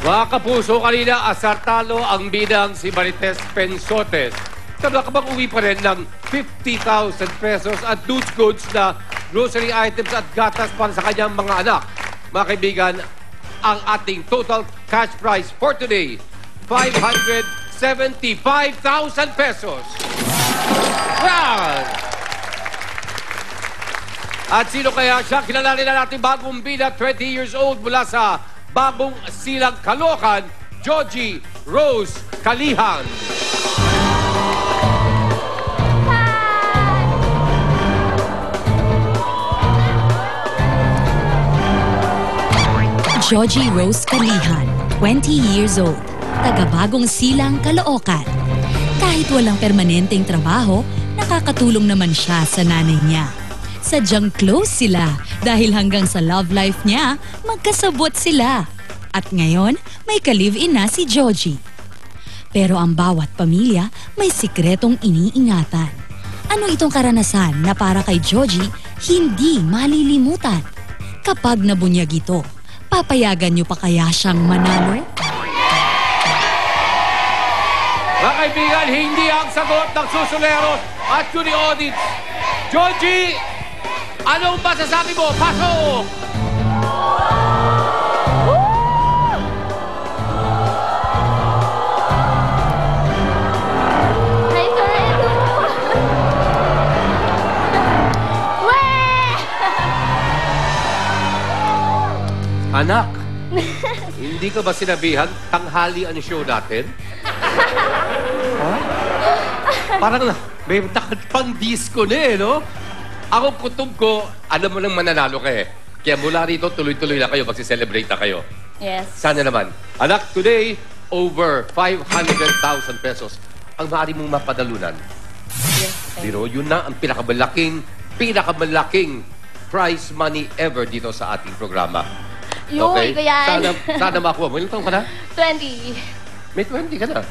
Mga kapuso, kanina asartalo ang bidang si Marites Pensotes. Pero nakapag-uwi pa rin ng 50,000 pesos at goods na grocery items at gatas para sa kanyang mga anak. Mga kaibigan, ang ating total cash prize for today, 575,000 pesos. Wow! At sino kaya siya? Kilalanin na natin bagong bida, 20 years old mula sa Bagong Silang, Caloocan, Joji Rose Kalihan. Joji Rose Kalihan, 20 years old, taga Bagong Silang, Caloocan. Kahit walang permanenteng trabaho, nakakatulong naman siya sa nanay niya. Sadyang close sila dahil hanggang sa love life niya, magkasabot sila. At ngayon, may ka-live-in na si Joji. Pero ang bawat pamilya may sikretong iniingatan. Ano itong karanasan na para kay Joji hindi malilimutan? Kapag nabunyag ito, papayagan niyo pa kaya siyang manalo? Mga kaibigan, hindi ang sagot ng susuleros at Jury Audits. Joji, anong masasabi mo? Pasok! Hi, Toreto! Anak, hindi ka ba sinabihan tanghali ang show natin? Ha? Parang may pang disco na eh, no? Ako kutob ko, alam mo nang mananalo ka eh. Kaya mula rito, tuloy-tuloy na kayo, magsi-celebrate na kayo. Yes. Sana naman. Anak, today, over 500,000 pesos ang maaari mong mapadalunan. Yes. Pero yun na ang pinakamalaking prize money ever dito sa ating programa. Yun, ko yan. Sana makuha mo. Ilang taong ka na? 20. May 20 ka na.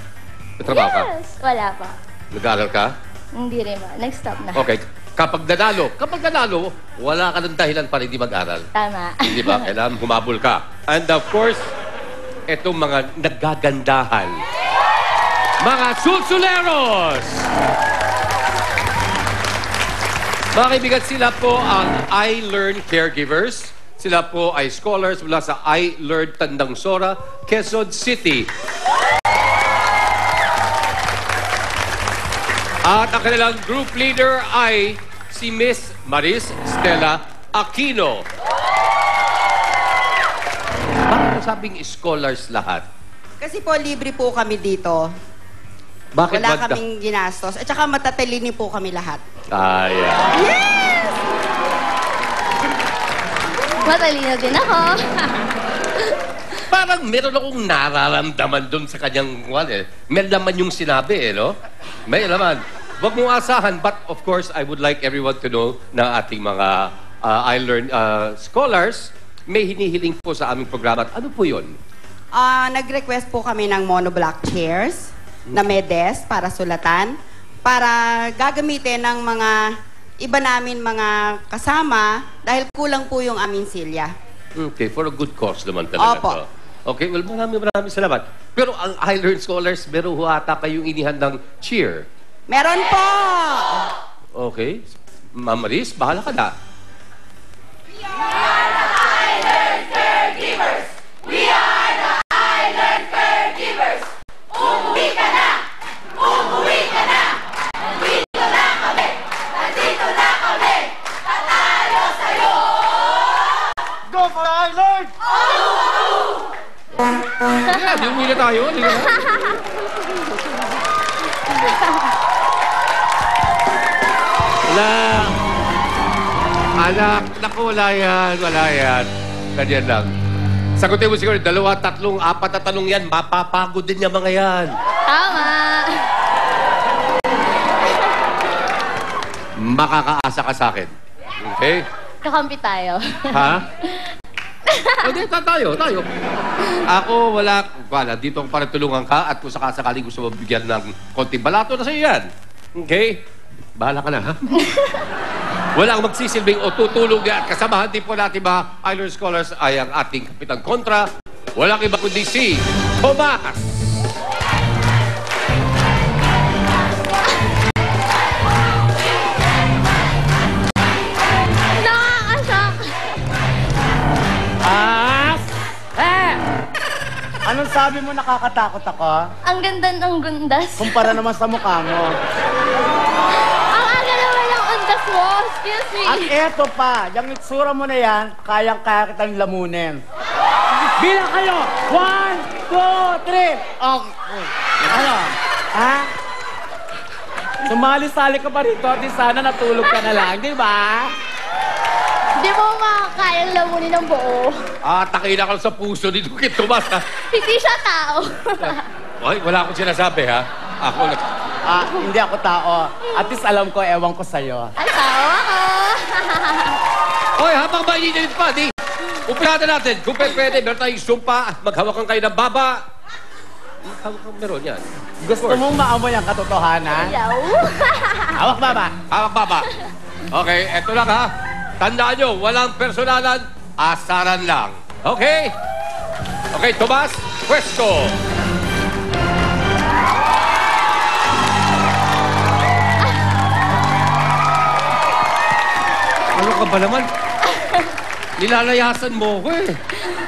May trabaho ka? Yes. Wala pa. Nag-aaral ka? Hindi rin ba. Next stop na. Okay. Kapag nanalo, wala ka ng dahilan para hindi mag-aral. Tama. Hindi ba? Kailangan humabol ka. And of course, itong mga nagagandahan. Mga sulsuleros! Mga kaibigan, sila po ang I Learn Caregivers. Sila po ay scholars mula sa I Learn Tandangsora, Quezon City. At ang kanilang group leader ay si Miss Maris Stella Aquino. Bakit nasabing scholars lahat? Kasi po, libre po kami dito. Bakit Wala kaming ginastos. At saka matatalini po kami lahat. Ayan. Yes! Matalino din ako. Parang meron akong nararamdaman doon sa kanyang may laman yung sinabi no? May laman. Huwag mong asahan, but of course, I would like everyone to know na ating mga I Learn scholars may hinihiling po sa aming programa. Ano po yun? Nag-request po kami ng monoblock chairs na may desk para sulatan para gagamitin ng mga iba namin mga kasama dahil kulang po yung aming silya. Okay, for a good cause naman talaga. Opo. To. Okay, well, maraming salamat. Pero ang I Learn scholars, meron ho ata kayong inihandang cheer. Meron po! Okay. Ma'am Maris, bahala ka na. We are the I Learn Caregivers! We are the I Learn Caregivers! Umuwi ka na! Umuwi ka na! Nandito na kami! Nandito na kami! Tatalo sa'yo! Go for I Learn! Yeah, di umili tayo. Di na. Wala. Anak, naku, wala yan. Ganyan lang. Sagutin mo siguro, 2, 3, 4 na tanong yan. Mapapagod din yung mga yan. Tama. Makakaasa ka sa akin. Okay? Kakampi tayo. Ha? Hindi, tayo. Ako, wala. Dito ako para tulungan ka at kung sakasakaling gusto mo bigyan ng konting balato na sa'yo yan. Okay? Bahala ka na, ha? Wala akong magsisilbing o tutulong at kasamahan din po natin mga I Learn Scholars ay ang ating Kapitang Kontra, Walang iba kundi si Tomas. Nakakasak. Anong sabi mo nakakatakot ako? Ang ganda ng gundas. Kumpara naman sa mukha mo. Ang aga naman ng undas mo. Excuse me. At eto pa, yung itsura mo na yan, kayang-kaya kitang lamunin. Bilang kayo! 1, 2, 3! Okay. Ano? Ha? Sumali-sali ka pa rito, di sana natulog ka na lang, di ba? Di mo makakayang lamunin ng buo. Takina ka sa puso ni Dukit Tomas, ha? Hindi siya tao. Ay, wala akong sinasabi, ha? Ako na... Hindi ako tao. At least alam ko, ewan ko sa'yo. Ay, tao ako. Hoy, habang mainit pa, di... Umpisa natin. Kung pwede, meron tayong sumpa. Maghawakan kayo ng baba. Hawakan meron yan. Gusto mong maamoy ang katotohanan? Yaw. Hawak baba. Hawak baba. Okay, eto lang, ha? Tandaan nyo, walang personalan, asaran lang. Okay? Okay, Tomas, pwesto. Ano ka ba naman? Nilalayasan mo ko eh.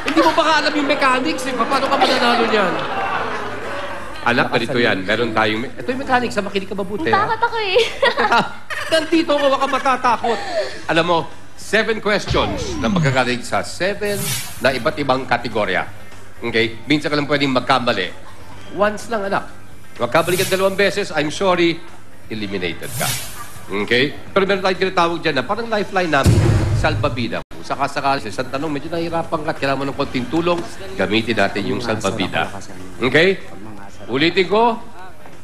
Hindi mo ba alam yung mechanics eh? Paano ka mananalo niyan? Anak, ganito yan. Meron tayong... Ito yung mechanics, makinig ka mabuti. Takot ako eh. Nandito ko, baka matatakot. Alam mo, 7 questions na magkagaling sa 7 na iba't ibang kategorya. Okay? Minsan ka lang pwedeng magkamali. Once lang, anak. Magkamali ka 2 beses, I'm sorry, eliminated ka. Okay? Pero meron tayong tinatawag dyan na parang lifeline namin, salbabida. Kung sakasakali sa isang tanong, medyo nahihirapan ka at kailangan mo ng konting tulong, gamitin natin yung salbabida. Okay? Ulitin ko,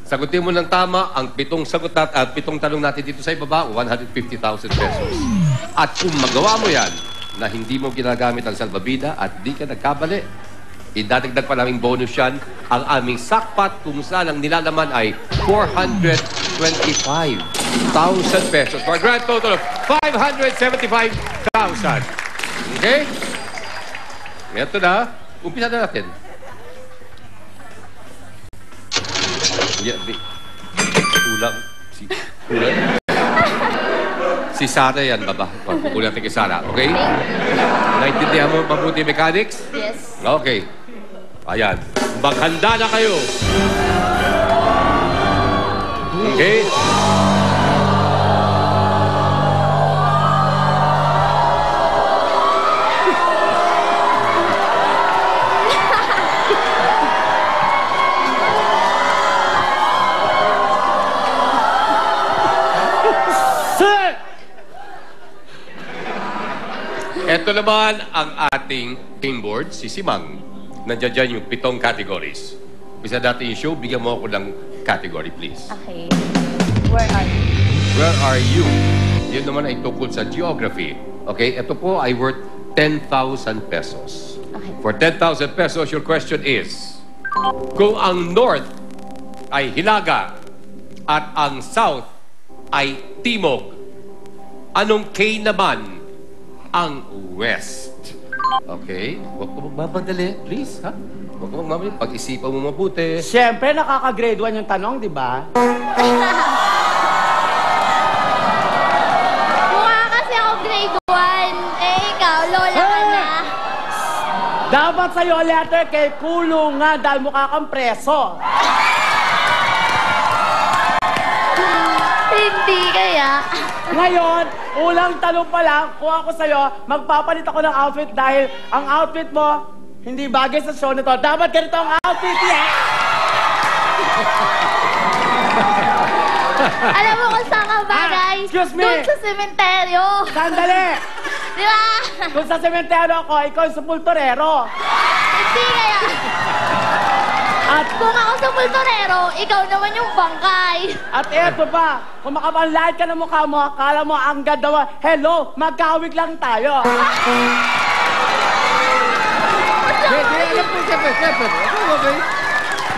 sagutin mo ng tama ang 7 sagot at 7 tanong natin dito sa ibaba, 150,000 pesos. At kung magawa mo yan, na hindi mo ginagamit ang salbabida at di ka nagkabali, idadagdag pa namin bonus yan, ang aming sackpot kung saan ang nilalaman ay 425,000 pesos for a grand total of 575,000. Okay? Ito na. Umpisa na natin. Ulang. Si Sarah yan, baba. Pagkukulat natin kay Sarah. Okay? Naintindihan mo mabuti mechanics? Yes. Okay. Ayan. Maghanda na kayo. Okay? Ito naman ang ating game board, si Simang. Nandiyan dyan yung 7 categories. Bisa natin yung show, bigyan mo ako ng category, please. Okay. Where are you? Where are you? Yun naman ay tungkol sa geography. Okay, ito po ay worth 10,000 pesos. Okay. For 10,000 pesos, your question is, kung ang north ay hilaga at ang south ay timog, anong K naman ang west? Okay? Huwag ka magmamadali, please, ha? Huwag ka magmamadali. Pag-isipan mo mabuti. Siyempre, nakaka-grade 1 yung tanong, di ba? Mukha kasi ako grade 1. Eh, ikaw, lola ka na. Dapat sa'yo, letter K, kulungan dahil mukha kang preso. Hindi kaya. Ngayon, ulang tanong pa lang, kung ako sa'yo, magpapalit ako ng outfit dahil ang outfit mo, hindi bagay sa show na to. Dapat ganito ang outfit, yeah! Alam mo kung saan ka bagay? Excuse me! Doon sa sementeryo. Sandali! Di ba? Kung sa sementeryo ako, ikaw yung sepulturero. Hindi kaya. At Kung ako sa pultorero, ikaw naman yung bangkay. At eto pa, kung makapanlight ka ng mukha mo, akala mo ang ganda mo, hello, magkawig lang tayo. Okay.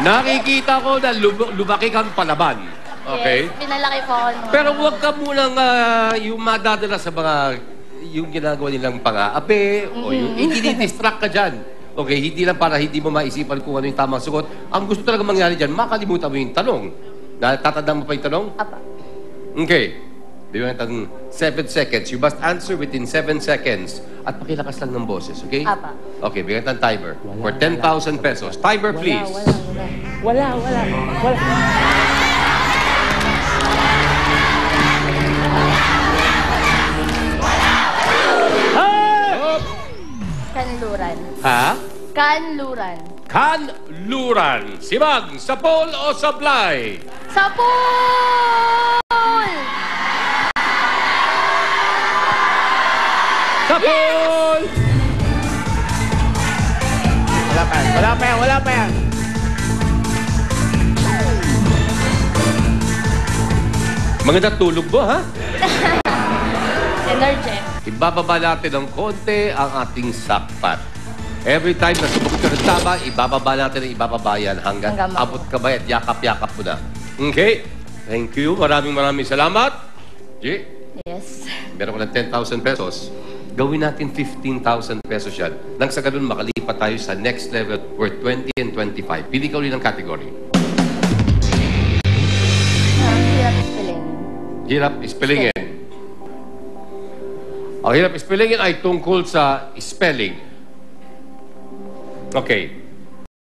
Nakikita ko na lumaki kang palaban. Okay? Yes, pinalaki po ako nun. Pero huwag ka munang yung madadala sa mga yung ginagawa nilang pang-aapi o yung i-distract ka dyan. Okay, hindi lang para hindi mo maisipan kung ano yung tamang sagot. Ang gusto talaga mangyari dyan, makalimutan mo yung tanong. Tatandaan mo pa yung tanong? Apa. Okay. Bigyan natin 7 seconds. You must answer within 7 seconds. At pakilakas lang ng boses, okay? Apa. Okay, bigyan natin timer. For 10,000 pesos. Timer, please. Wala. Kanluran. Ha? Kanluran. Kanluran. Sibang, sa pole o sa fly? Sa pool! Sa pole! Wala pa yan. Mga natulog mo, ha? Energy. Ibababa natin ng konti ang ating sapat. Every time na sumagot ka ng tama, ibababa natin ang ibababa yan hanggang Hanggang abot ka ba at yakap-yakap mo na. Okay? Thank you. Maraming salamat. G, Yes. meron ko ng 10,000 pesos. Gawin natin 15,000 pesos yan. Nang sa ganun, makalipat tayo sa next level worth 20 and 25. Pili ka ulit ng category. Hirap spelling. Hirap spellingin. Ang hirap spellingin ay tungkol sa spelling. Okay.